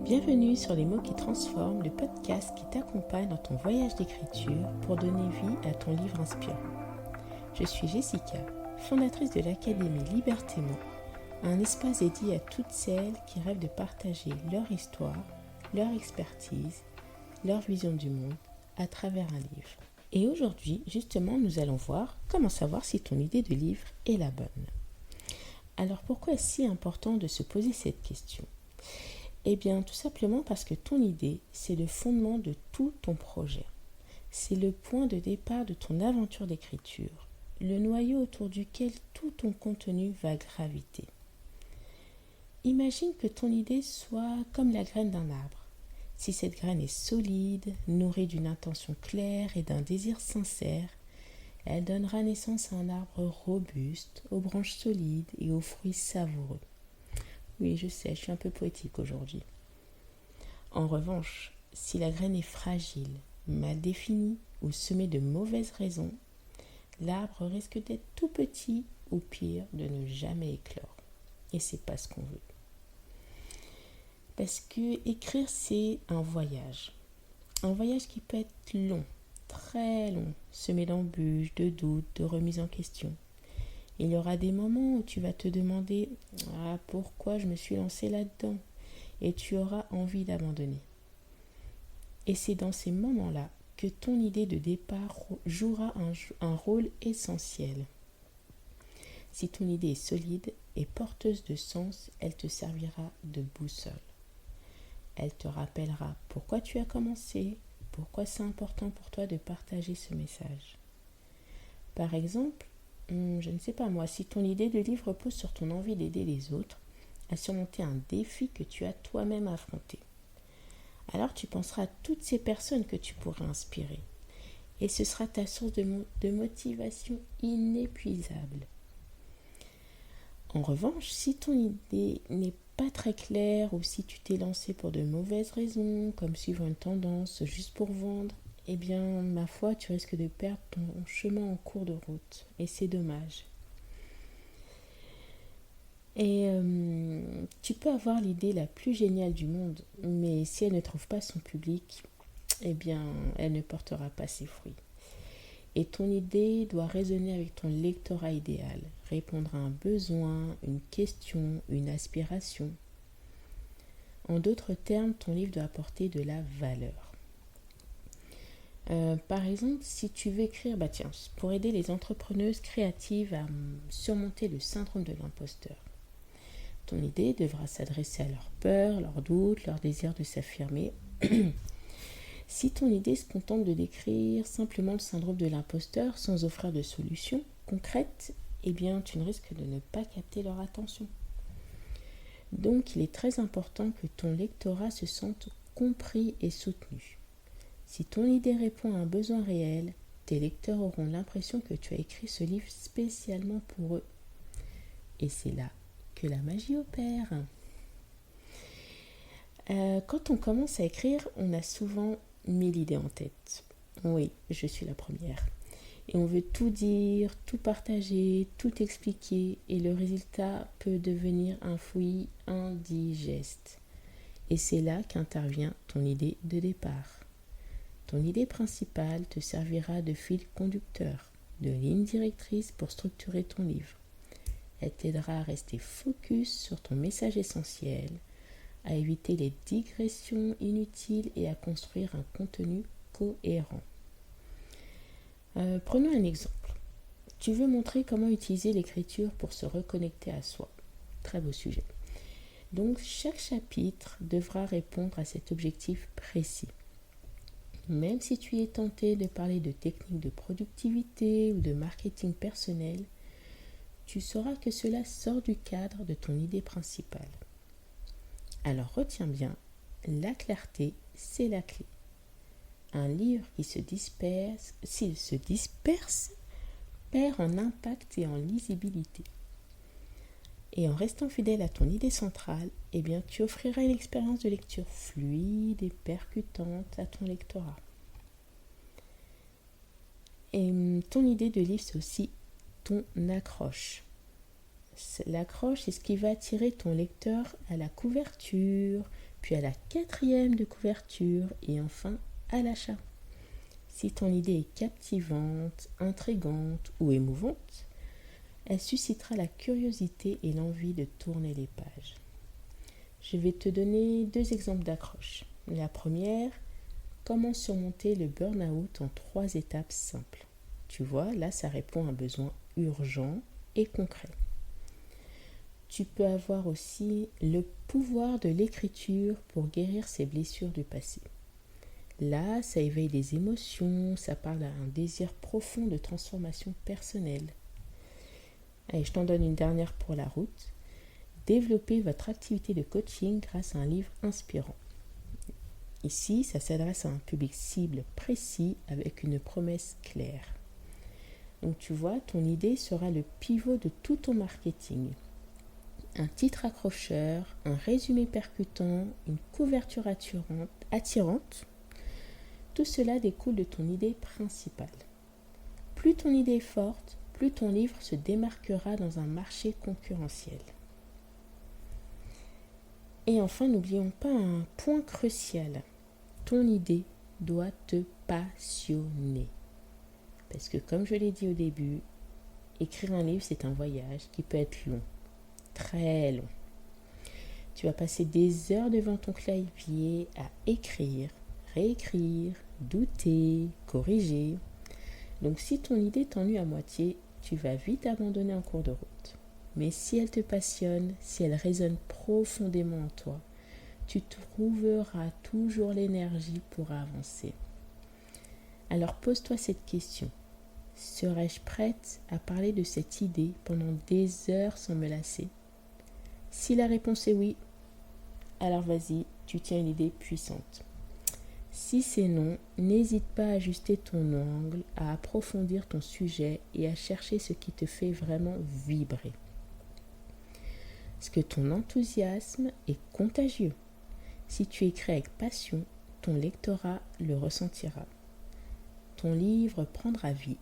Bienvenue sur Les mots qui transforment, le podcast qui t'accompagne dans ton voyage d'écriture pour donner vie à ton livre inspirant. Je suis Jessica, fondatrice de l'Académie Liberté Mots, un espace dédié à toutes celles qui rêvent de partager leur histoire, leur expertise, leur vision du monde à travers un livre. Et aujourd'hui, justement, nous allons voir comment savoir si ton idée de livre est la bonne. Alors pourquoi est-ce si important de se poser cette question ? Eh bien, tout simplement parce que ton idée, c'est le fondement de tout ton projet. C'est le point de départ de ton aventure d'écriture, le noyau autour duquel tout ton contenu va graviter. Imagine que ton idée soit comme la graine d'un arbre. Si cette graine est solide, nourrie d'une intention claire et d'un désir sincère, elle donnera naissance à un arbre robuste, aux branches solides et aux fruits savoureux. Oui, je sais, je suis un peu poétique aujourd'hui. En revanche, si la graine est fragile, mal définie ou semée de mauvaises raisons, l'arbre risque d'être tout petit ou pire, de ne jamais éclore. Et c'est pas ce qu'on veut. Parce que écrire, c'est un voyage. Un voyage qui peut être long, très long, semé d'embûches, de doutes, de remises en question. Il y aura des moments où tu vas te demander « pourquoi je me suis lancé là-dedans ?» et tu auras envie d'abandonner. Et c'est dans ces moments-là que ton idée de départ jouera un rôle essentiel. Si ton idée est solide et porteuse de sens, elle te servira de boussole. Elle te rappellera pourquoi tu as commencé, pourquoi c'est important pour toi de partager ce message. Par exemple, je ne sais pas moi, si ton idée de livre repose sur ton envie d'aider les autres à surmonter un défi que tu as toi-même affronté, alors tu penseras à toutes ces personnes que tu pourrais inspirer. Et ce sera ta source de motivation inépuisable. En revanche, si ton idée n'est pas très claire ou si tu t'es lancé pour de mauvaises raisons, comme suivre une tendance juste pour vendre, eh bien, ma foi, tu risques de perdre ton chemin en cours de route. Et c'est dommage. Et tu peux avoir l'idée la plus géniale du monde, mais si elle ne trouve pas son public, eh bien, elle ne portera pas ses fruits. Et ton idée doit résonner avec ton lectorat idéal, répondre à un besoin, une question, une aspiration. En d'autres termes, ton livre doit apporter de la valeur. Par exemple, si tu veux écrire, pour aider les entrepreneuses créatives à surmonter le syndrome de l'imposteur, ton idée devra s'adresser à leurs peurs, leurs doutes, leur désir de s'affirmer. Si ton idée se contente de décrire simplement le syndrome de l'imposteur sans offrir de solutions concrètes, eh bien, tu ne risques de ne pas capter leur attention. Donc, il est très important que ton lectorat se sente compris et soutenu. Si ton idée répond à un besoin réel, tes lecteurs auront l'impression que tu as écrit ce livre spécialement pour eux. Et c'est là que la magie opère. Quand on commence à écrire, on a souvent 1000 idées en tête. Oui, je suis la première. Et on veut tout dire, tout partager, tout expliquer, et le résultat peut devenir un fouillis indigeste. Et c'est là qu'intervient ton idée de départ. Ton idée principale te servira de fil conducteur, de ligne directrice pour structurer ton livre. Elle t'aidera à rester focus sur ton message essentiel, à éviter les digressions inutiles et à construire un contenu cohérent. Prenons un exemple. Tu veux montrer comment utiliser l'écriture pour se reconnecter à soi. Très beau sujet. Donc, chaque chapitre devra répondre à cet objectif précis. Même si tu es tenté de parler de techniques de productivité ou de marketing personnel, tu sauras que cela sort du cadre de ton idée principale. Alors retiens bien, la clarté, c'est la clé. Un livre s'il se disperse, perd en impact et en lisibilité. Et en restant fidèle à ton idée centrale, eh bien, tu offriras une expérience de lecture fluide et percutante à ton lectorat. Et ton idée de livre, c'est aussi ton accroche. L'accroche, c'est ce qui va attirer ton lecteur à la couverture, puis à la 4e de couverture et enfin à l'achat. Si ton idée est captivante, intrigante ou émouvante, elle suscitera la curiosité et l'envie de tourner les pages. Je vais te donner 2 exemples d'accroches. La première, comment surmonter le burn-out en 3 étapes simples. Tu vois, là, ça répond à un besoin urgent et concret. Tu peux avoir aussi le pouvoir de l'écriture pour guérir ses blessures du passé. Là, ça éveille des émotions, ça parle à un désir profond de transformation personnelle. Allez, je t'en donne une dernière pour la route. Développez votre activité de coaching grâce à un livre inspirant. Ici, ça s'adresse à un public cible précis avec une promesse claire. Donc tu vois, ton idée sera le pivot de tout ton marketing. Un titre accrocheur, un résumé percutant, une couverture attirante, tout cela découle de ton idée principale. Plus ton idée est forte, plus ton livre se démarquera dans un marché concurrentiel. Et enfin, n'oublions pas un point crucial. Ton idée doit te passionner. Parce que comme je l'ai dit au début, écrire un livre, c'est un voyage qui peut être long. Très long. Tu vas passer des heures devant ton clavier à écrire, réécrire, douter, corriger. Donc si ton idée t'ennuie à moitié, tu vas vite abandonner en cours de route. Mais si elle te passionne, si elle résonne profondément en toi, tu trouveras toujours l'énergie pour avancer. Alors pose-toi cette question. Serais-je prête à parler de cette idée pendant des heures sans me lasser ? Si la réponse est oui, alors vas-y, tu tiens une idée puissante. Si c'est non, n'hésite pas à ajuster ton angle, à approfondir ton sujet et à chercher ce qui te fait vraiment vibrer. Parce que ton enthousiasme est contagieux. Si tu écris avec passion, ton lectorat le ressentira. Ton livre prendra vie,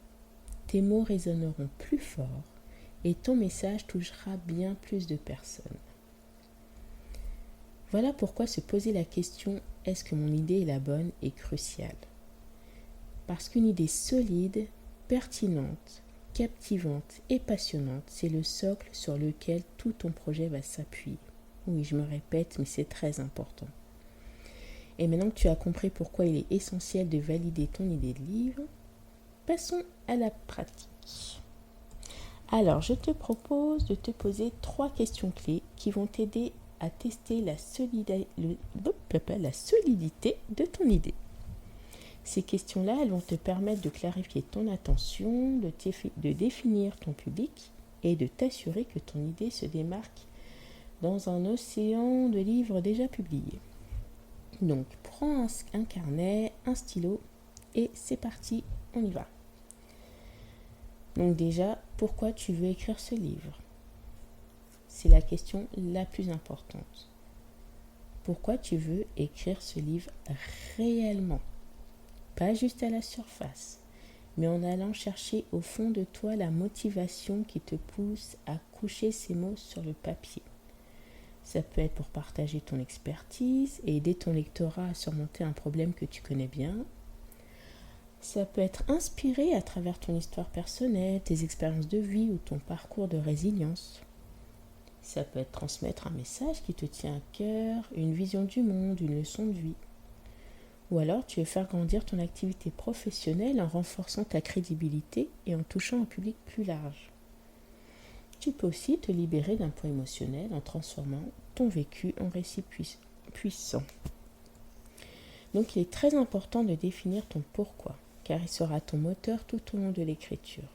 tes mots résonneront plus fort et ton message touchera bien plus de personnes. Voilà pourquoi se poser la question « Est-ce que mon idée est la bonne ?» est crucial. Parce qu'une idée solide, pertinente, captivante et passionnante, c'est le socle sur lequel tout ton projet va s'appuyer. Oui, je me répète, mais c'est très important. Et maintenant que tu as compris pourquoi il est essentiel de valider ton idée de livre, passons à la pratique. Alors, je te propose de te poser 3 questions clés qui vont t'aider à tester la solidité de ton idée. Ces questions-là, elles vont te permettre de clarifier ton attention, de définir ton public et de t'assurer que ton idée se démarque dans un océan de livres déjà publiés. Donc, prends un carnet, un stylo et c'est parti, on y va. Donc déjà, pourquoi tu veux écrire ce livre ? C'est la question la plus importante. Pourquoi tu veux écrire ce livre réellement ? Pas juste à la surface, mais en allant chercher au fond de toi la motivation qui te pousse à coucher ces mots sur le papier. Ça peut être pour partager ton expertise et aider ton lectorat à surmonter un problème que tu connais bien. Ça peut être inspiré à travers ton histoire personnelle, tes expériences de vie ou ton parcours de résilience. Ça peut être transmettre un message qui te tient à cœur, une vision du monde, une leçon de vie. Ou alors tu veux faire grandir ton activité professionnelle en renforçant ta crédibilité et en touchant un public plus large. Tu peux aussi te libérer d'un poids émotionnel en transformant ton vécu en récit puissant. Donc il est très important de définir ton pourquoi, car il sera ton moteur tout au long de l'écriture.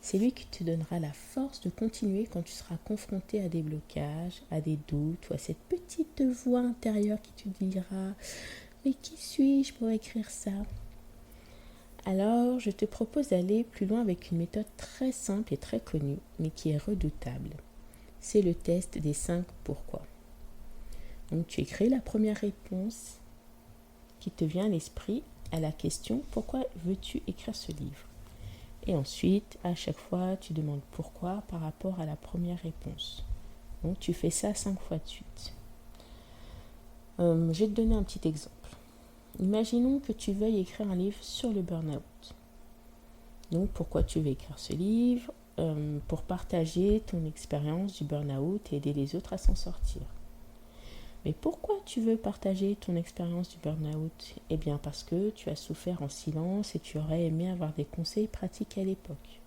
C'est lui qui te donnera la force de continuer quand tu seras confronté à des blocages, à des doutes ou à cette petite voix intérieure qui te dira « Mais qui suis-je pour écrire ça ?» Alors, je te propose d'aller plus loin avec une méthode très simple et très connue, mais qui est redoutable. C'est le test des 5 pourquoi. Donc, tu écris la première réponse qui te vient à l'esprit à la question « Pourquoi veux-tu écrire ce livre ?» Et ensuite, à chaque fois, tu demandes pourquoi par rapport à la première réponse. Donc, tu fais ça 5 fois de suite. Je vais te donner un petit exemple. Imaginons que tu veuilles écrire un livre sur le burn-out. Donc, pourquoi tu veux écrire ce livre? Pour partager ton expérience du burn-out et aider les autres à s'en sortir. Mais pourquoi tu veux partager ton expérience du burn-out? Eh bien parce que tu as souffert en silence et tu aurais aimé avoir des conseils pratiques à l'époque.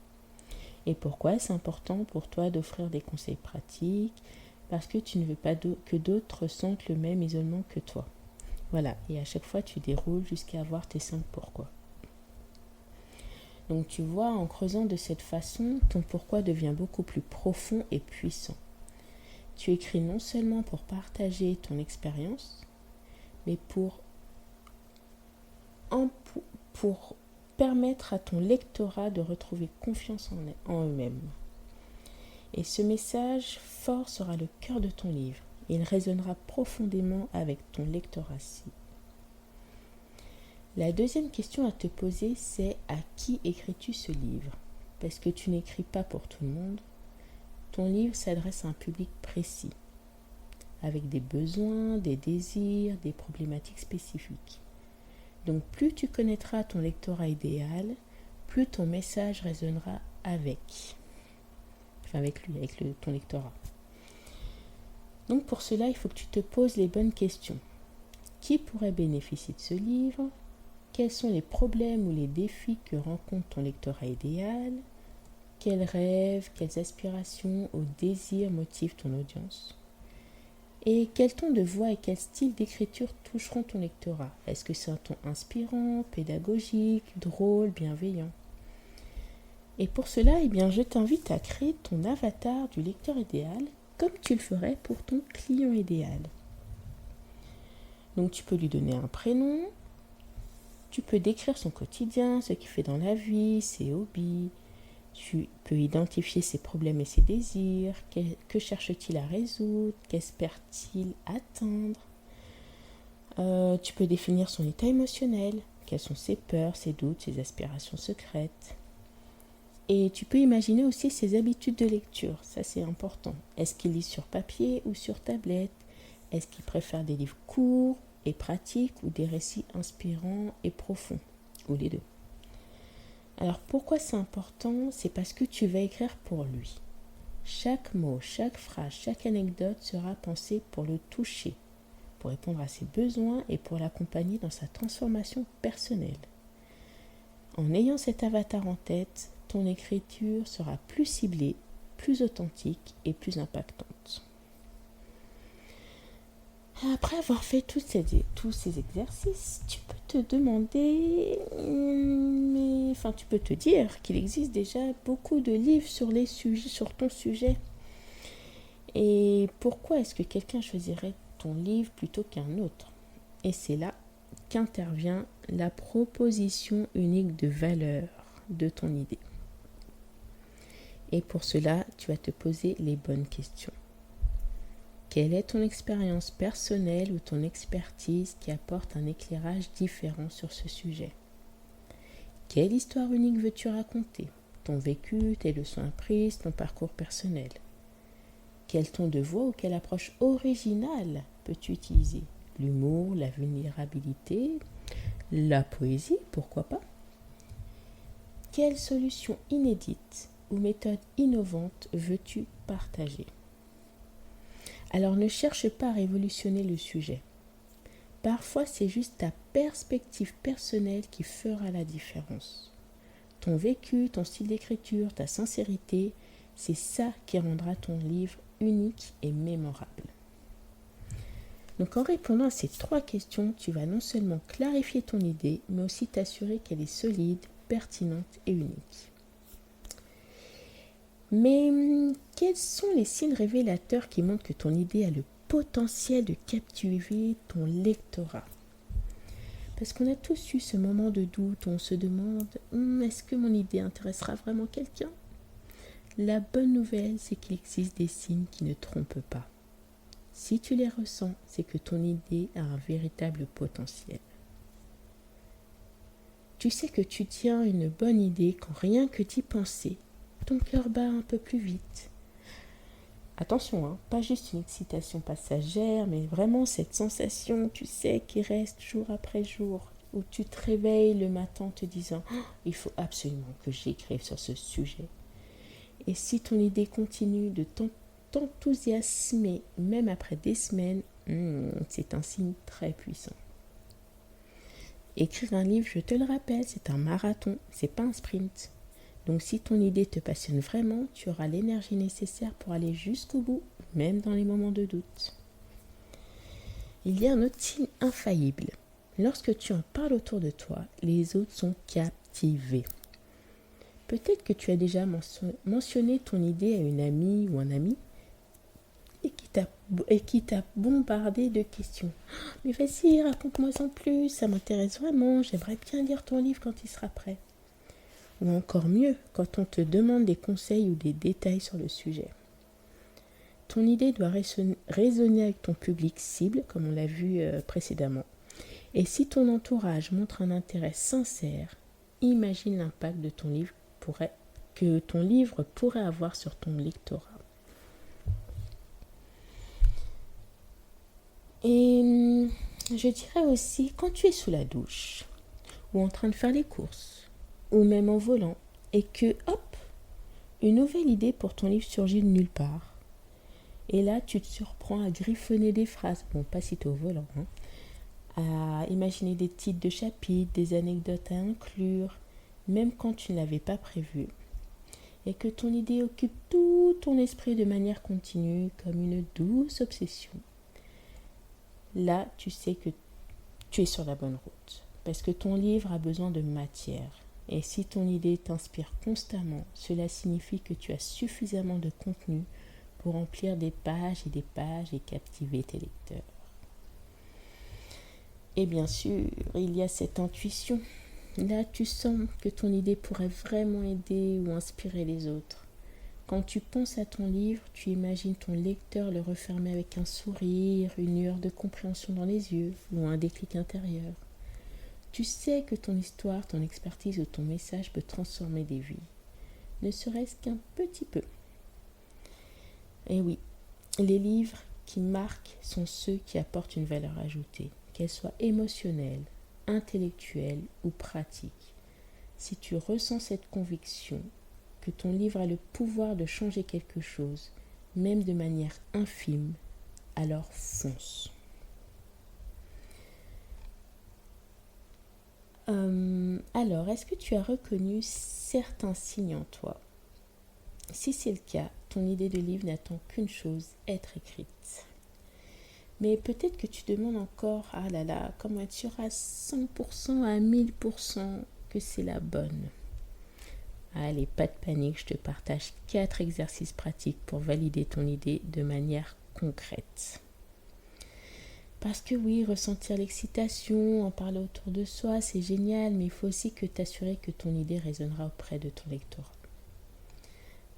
Et pourquoi c'est important pour toi d'offrir des conseils pratiques? Parce que tu ne veux pas que d'autres sentent le même isolement que toi. Voilà, et à chaque fois tu déroules jusqu'à avoir tes 5 pourquoi. Donc tu vois, en creusant de cette façon, ton pourquoi devient beaucoup plus profond et puissant. Tu écris non seulement pour partager ton expérience, mais pour permettre à ton lectorat de retrouver confiance en eux-mêmes. Et ce message fort sera le cœur de ton livre. Il résonnera profondément avec ton lectorat-ci. La deuxième question à te poser, c'est à qui écris-tu ce livre? Parce que tu n'écris pas pour tout le monde. Ton livre s'adresse à un public précis, avec des besoins, des désirs, des problématiques spécifiques. Donc plus tu connaîtras ton lectorat idéal, plus ton message résonnera avec ton lectorat. Donc pour cela, il faut que tu te poses les bonnes questions. Qui pourrait bénéficier de ce livre? Quels sont les problèmes ou les défis que rencontre ton lectorat idéal? Quels rêves, quelles aspirations ou désirs motivent ton audience? Et quel ton de voix et quel style d'écriture toucheront ton lectorat? Est-ce que c'est un ton inspirant, pédagogique, drôle, bienveillant? Et pour cela, je t'invite à créer ton avatar du lecteur idéal comme tu le ferais pour ton client idéal. Donc tu peux lui donner un prénom, tu peux décrire son quotidien, ce qu'il fait dans la vie, ses hobbies, tu peux identifier ses problèmes et ses désirs, que cherche-t-il à résoudre, qu'espère-t-il atteindre. Tu peux définir son état émotionnel, quelles sont ses peurs, ses doutes, ses aspirations secrètes. Et tu peux imaginer aussi ses habitudes de lecture, ça c'est important. Est-ce qu'il lit sur papier ou sur tablette? Est-ce qu'il préfère des livres courts et pratiques ou des récits inspirants et profonds? Ou les deux. Alors pourquoi c'est important? C'est parce que tu vas écrire pour lui. Chaque mot, chaque phrase, chaque anecdote sera pensée pour le toucher, pour répondre à ses besoins et pour l'accompagner dans sa transformation personnelle. En ayant cet avatar en tête, ton écriture sera plus ciblée, plus authentique et plus impactante. Après avoir fait tous ces exercices, tu peux te demander, tu peux te dire qu'il existe déjà beaucoup de livres sur ton sujet. Et pourquoi est-ce que quelqu'un choisirait ton livre plutôt qu'un autre? Et c'est là qu'intervient la proposition unique de valeur de ton idée. Et pour cela, tu vas te poser les bonnes questions. Quelle est ton expérience personnelle ou ton expertise qui apporte un éclairage différent sur ce sujet? Quelle histoire unique veux-tu raconter? Ton vécu, tes leçons apprises, ton parcours personnel? Quel ton de voix ou quelle approche originale peux-tu utiliser? L'humour, la vulnérabilité, la poésie, pourquoi pas? Quelle solution inédite ou méthode innovante veux-tu partager? Alors ne cherche pas à révolutionner le sujet. Parfois, c'est juste ta perspective personnelle qui fera la différence. Ton vécu, ton style d'écriture, ta sincérité, c'est ça qui rendra ton livre unique et mémorable. Donc en répondant à ces 3 questions, tu vas non seulement clarifier ton idée, mais aussi t'assurer qu'elle est solide, pertinente et unique. Mais quels sont les signes révélateurs qui montrent que ton idée a le potentiel de captiver ton lectorat? Parce qu'on a tous eu ce moment de doute où on se demande est-ce que mon idée intéressera vraiment quelqu'un? La bonne nouvelle, c'est qu'il existe des signes qui ne trompent pas. Si tu les ressens, c'est que ton idée a un véritable potentiel. Tu sais que tu tiens une bonne idée quand rien que d'y penser, ton cœur bat un peu plus vite. Attention, hein, pas juste une excitation passagère, mais vraiment cette sensation, tu sais, qui reste jour après jour, où tu te réveilles le matin en te disant oh, il faut absolument que j'écrive sur ce sujet. Et si ton idée continue de t'enthousiasmer, même après des semaines, c'est un signe très puissant. Écrire un livre, je te le rappelle, c'est un marathon, c'est pas un sprint. Donc si ton idée te passionne vraiment, tu auras l'énergie nécessaire pour aller jusqu'au bout, même dans les moments de doute. Il y a un autre signe infaillible. Lorsque tu en parles autour de toi, les autres sont captivés. Peut-être que tu as déjà mentionné ton idée à une amie ou un ami et qui t'a bombardé de questions. Mais vas-y, raconte-moi en plus, ça m'intéresse vraiment, j'aimerais bien lire ton livre quand il sera prêt. Ou encore mieux, quand on te demande des conseils ou des détails sur le sujet. Ton idée doit résonner avec ton public cible, comme on l'a vu précédemment. Et si ton entourage montre un intérêt sincère, imagine l'impact de que ton livre pourrait avoir sur ton lectorat. Et je dirais aussi, quand tu es sous la douche, ou en train de faire les courses, ou même en volant, et que, hop, une nouvelle idée pour ton livre surgit de nulle part. Et là, tu te surprends à griffonner des phrases, bon, pas si t'es au volant, à imaginer des titres de chapitres, des anecdotes à inclure, même quand tu ne l'avais pas prévu. Et que ton idée occupe tout ton esprit de manière continue, comme une douce obsession. Là, tu sais que tu es sur la bonne route, parce que ton livre a besoin de matière. Et si ton idée t'inspire constamment, cela signifie que tu as suffisamment de contenu pour remplir des pages et captiver tes lecteurs. Et bien sûr, il y a cette intuition. Là, tu sens que ton idée pourrait vraiment aider ou inspirer les autres. Quand tu penses à ton livre, tu imagines ton lecteur le refermer avec un sourire, une lueur de compréhension dans les yeux ou un déclic intérieur. Tu sais que ton histoire, ton expertise ou ton message peut transformer des vies, ne serait-ce qu'un petit peu. Et oui, les livres qui marquent sont ceux qui apportent une valeur ajoutée, qu'elle soit émotionnelle, intellectuelle ou pratique. Si tu ressens cette conviction que ton livre a le pouvoir de changer quelque chose, même de manière infime, alors fonce. Alors, est-ce que tu as reconnu certains signes en toi? Si c'est le cas, ton idée de livre n'attend qu'une chose, être écrite. Mais peut-être que tu demandes encore, ah là là, comment être sûr à 100%, à 1000% que c'est la bonne? Allez, pas de panique, je te partage 4 exercices pratiques pour valider ton idée de manière concrète. Parce que oui, ressentir l'excitation, en parler autour de soi, c'est génial, mais il faut aussi que t'assurer que ton idée résonnera auprès de ton lectorat.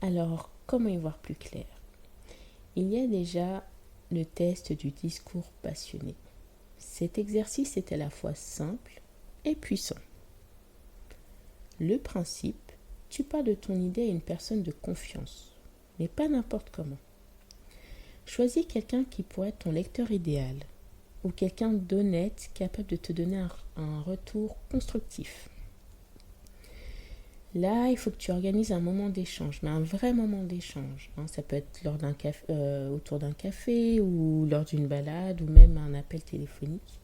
Alors, comment y voir plus clair? Il y a déjà le test du discours passionné. Cet exercice est à la fois simple et puissant. Le principe, tu parles de ton idée à une personne de confiance, mais pas n'importe comment. Choisis quelqu'un qui pourrait être ton lecteur idéal, ou quelqu'un d'honnête capable de te donner un retour constructif. Là, il faut que tu organises un moment d'échange, mais un vrai moment d'échange. Ça peut être autour d'un café ou lors d'une balade ou même un appel téléphonique.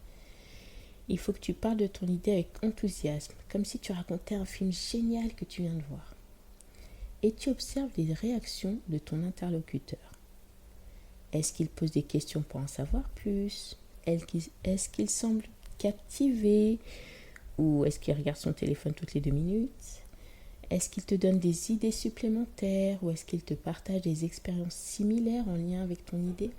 Il faut que tu parles de ton idée avec enthousiasme, comme si tu racontais un film génial que tu viens de voir. Et tu observes les réactions de ton interlocuteur. Est-ce qu'il pose des questions pour en savoir plus? Est-ce qu'il semble captivé? Ou est-ce qu'il regarde son téléphone toutes les 2 minutes? Est-ce qu'il te donne des idées supplémentaires? Ou est-ce qu'il te partage des expériences similaires en lien avec ton idée?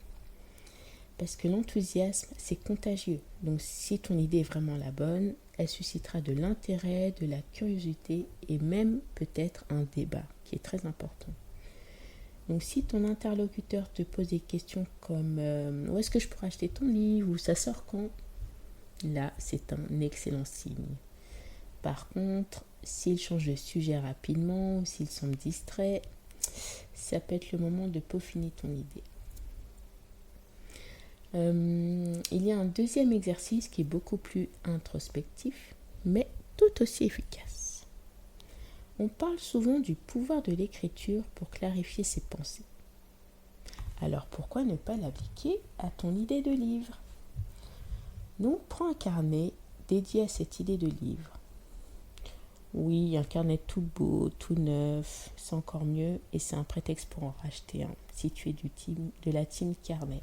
Parce que l'enthousiasme, c'est contagieux. Donc si ton idée est vraiment la bonne, elle suscitera de l'intérêt, de la curiosité et même peut-être un débat qui est très important. Donc si ton interlocuteur te pose des questions comme où est-ce que je pourrais acheter ton livre ou ça sort quand? Là, c'est un excellent signe. Par contre, s'il change de sujet rapidement ou s'il semble distrait, ça peut être le moment de peaufiner ton idée. Il y a un deuxième exercice qui est beaucoup plus introspectif, mais tout aussi efficace. On parle souvent du pouvoir de l'écriture pour clarifier ses pensées. Alors pourquoi ne pas l'appliquer à ton idée de livre ? Donc prends un carnet dédié à cette idée de livre. Oui, un carnet tout beau, tout neuf, c'est encore mieux et c'est un prétexte pour en racheter un si tu es de la team carnet.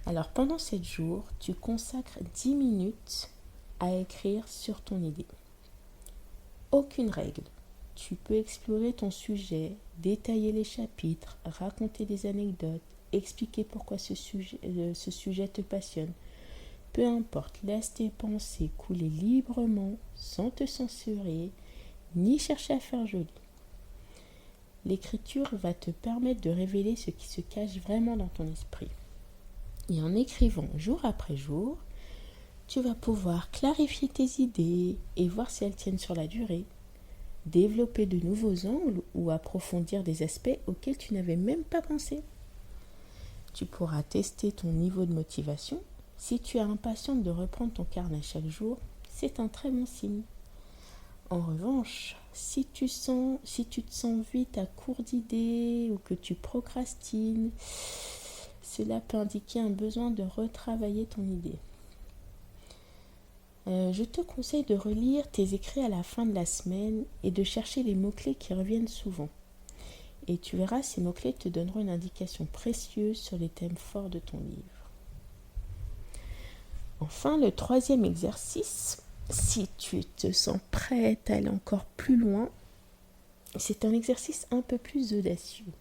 Alors pendant 7 jours, tu consacres 10 minutes à écrire sur ton idée. Aucune règle. Tu peux explorer ton sujet, détailler les chapitres, raconter des anecdotes, expliquer pourquoi ce sujet te passionne. Peu importe, laisse tes pensées couler librement, sans te censurer, ni chercher à faire joli. L'écriture va te permettre de révéler ce qui se cache vraiment dans ton esprit. Et en écrivant jour après jour, tu vas pouvoir clarifier tes idées et voir si elles tiennent sur la durée, développer de nouveaux angles ou approfondir des aspects auxquels tu n'avais même pas pensé. Tu pourras tester ton niveau de motivation. Si tu es impatiente de reprendre ton carnet chaque jour, c'est un très bon signe. En revanche, si tu te sens vite à court d'idées ou que tu procrastines, cela peut indiquer un besoin de retravailler ton idée. Je te conseille de relire tes écrits à la fin de la semaine et de chercher les mots-clés qui reviennent souvent. Et tu verras, ces mots-clés te donneront une indication précieuse sur les thèmes forts de ton livre. Enfin, le troisième exercice, si tu te sens prête à aller encore plus loin, c'est un exercice un peu plus audacieux.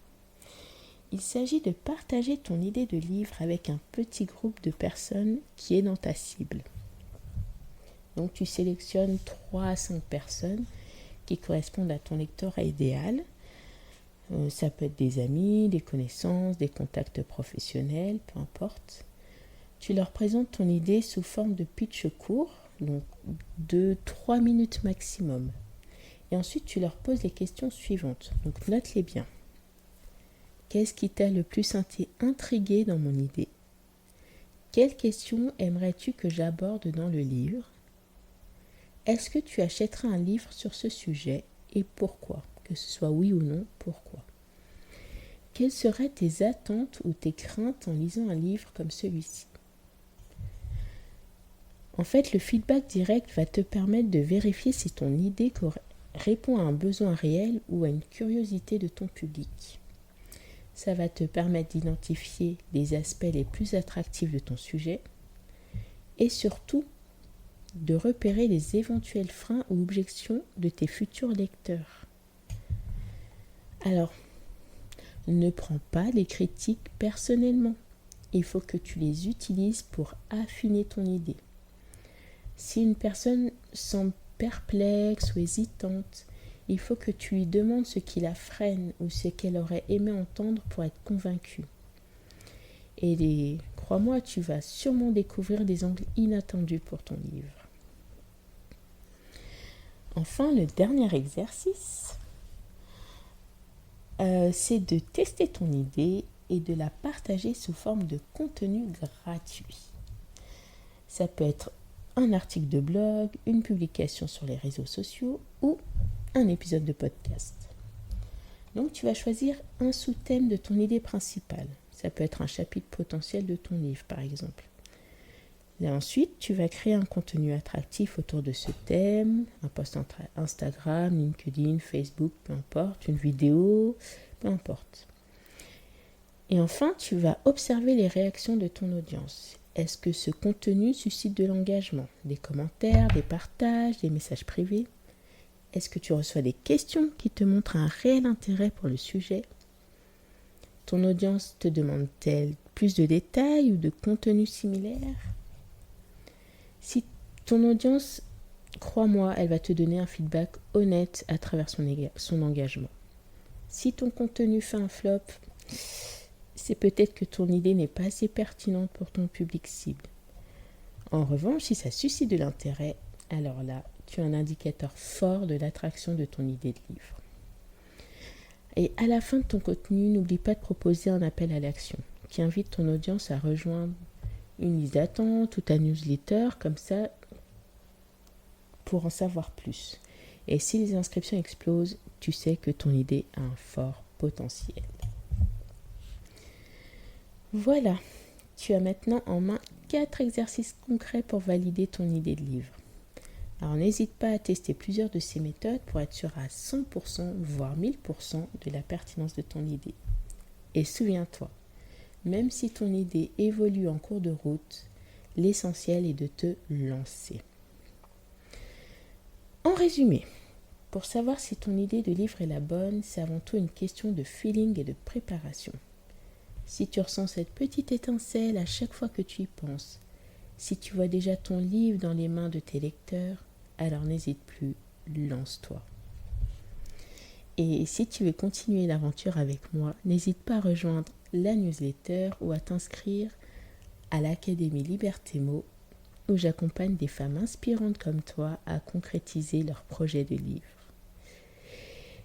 Il s'agit de partager ton idée de livre avec un petit groupe de personnes qui est dans ta cible. Donc tu sélectionnes 3 à 5 personnes qui correspondent à ton lectorat idéal. Ça peut être des amis, des connaissances, des contacts professionnels, peu importe. Tu leur présentes ton idée sous forme de pitch court, donc de 3 minutes maximum. Et ensuite tu leur poses les questions suivantes. Donc note-les bien. Qu'est-ce qui t'a le plus intrigué dans mon idée ? Quelles questions aimerais-tu que j'aborde dans le livre ? Est-ce que tu achèteras un livre sur ce sujet et pourquoi ? Que ce soit oui ou non, pourquoi ? Quelles seraient tes attentes ou tes craintes en lisant un livre comme celui-ci ? En fait, le feedback direct va te permettre de vérifier si ton idée répond à un besoin réel ou à une curiosité de ton public. Ça va te permettre d'identifier les aspects les plus attractifs de ton sujet et surtout de repérer les éventuels freins ou objections de tes futurs lecteurs. Alors, ne prends pas les critiques personnellement. Il faut que tu les utilises pour affiner ton idée. Si une personne semble perplexe ou hésitante, il faut que tu lui demandes ce qui la freine ou ce qu'elle aurait aimé entendre pour être convaincue. Et crois-moi, tu vas sûrement découvrir des angles inattendus pour ton livre. Enfin, le dernier exercice, c'est de tester ton idée et de la partager sous forme de contenu gratuit. Ça peut être un article de blog, une publication sur les réseaux sociaux ou un épisode de podcast. Donc tu vas choisir un sous-thème de ton idée principale. Ça peut être un chapitre potentiel de ton livre par exemple. Et ensuite, tu vas créer un contenu attractif autour de ce thème, un post Instagram, LinkedIn, Facebook, peu importe, une vidéo, peu importe. Et enfin, tu vas observer les réactions de ton audience. Est-ce que ce contenu suscite de l'engagement, des commentaires, des partages, des messages privés ? Est-ce que tu reçois des questions qui te montrent un réel intérêt pour le sujet ? Ton audience te demande-t-elle plus de détails ou de contenu similaire ? Si ton audience, crois-moi, elle va te donner un feedback honnête à travers son engagement. Si ton contenu fait un flop, c'est peut-être que ton idée n'est pas assez pertinente pour ton public cible. En revanche, si ça suscite de l'intérêt, alors là, tu es un indicateur fort de l'attraction de ton idée de livre. Et à la fin de ton contenu, n'oublie pas de proposer un appel à l'action qui invite ton audience à rejoindre une liste d'attente ou ta newsletter, comme ça, pour en savoir plus. Et si les inscriptions explosent, tu sais que ton idée a un fort potentiel. Voilà, tu as maintenant en main 4 exercices concrets pour valider ton idée de livre. Alors n'hésite pas à tester plusieurs de ces méthodes pour être sûr à 100%, voire 1000% de la pertinence de ton idée. Et souviens-toi, même si ton idée évolue en cours de route, l'essentiel est de te lancer. En résumé, pour savoir si ton idée de livre est la bonne, c'est avant tout une question de feeling et de préparation. Si tu ressens cette petite étincelle à chaque fois que tu y penses, si tu vois déjà ton livre dans les mains de tes lecteurs, alors n'hésite plus, lance-toi. Et si tu veux continuer l'aventure avec moi, n'hésite pas à rejoindre la newsletter ou à t'inscrire à l'Académie Liberté Mots, où j'accompagne des femmes inspirantes comme toi à concrétiser leurs projets de livre.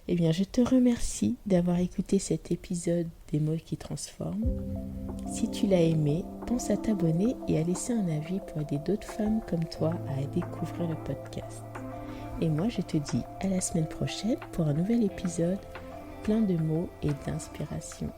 Eh bien, je te remercie d'avoir écouté cet épisode des mots qui transforment. Si tu l'as aimé, pense à t'abonner et à laisser un avis pour aider d'autres femmes comme toi à découvrir le podcast. Et moi, je te dis à la semaine prochaine pour un nouvel épisode plein de mots et d'inspiration.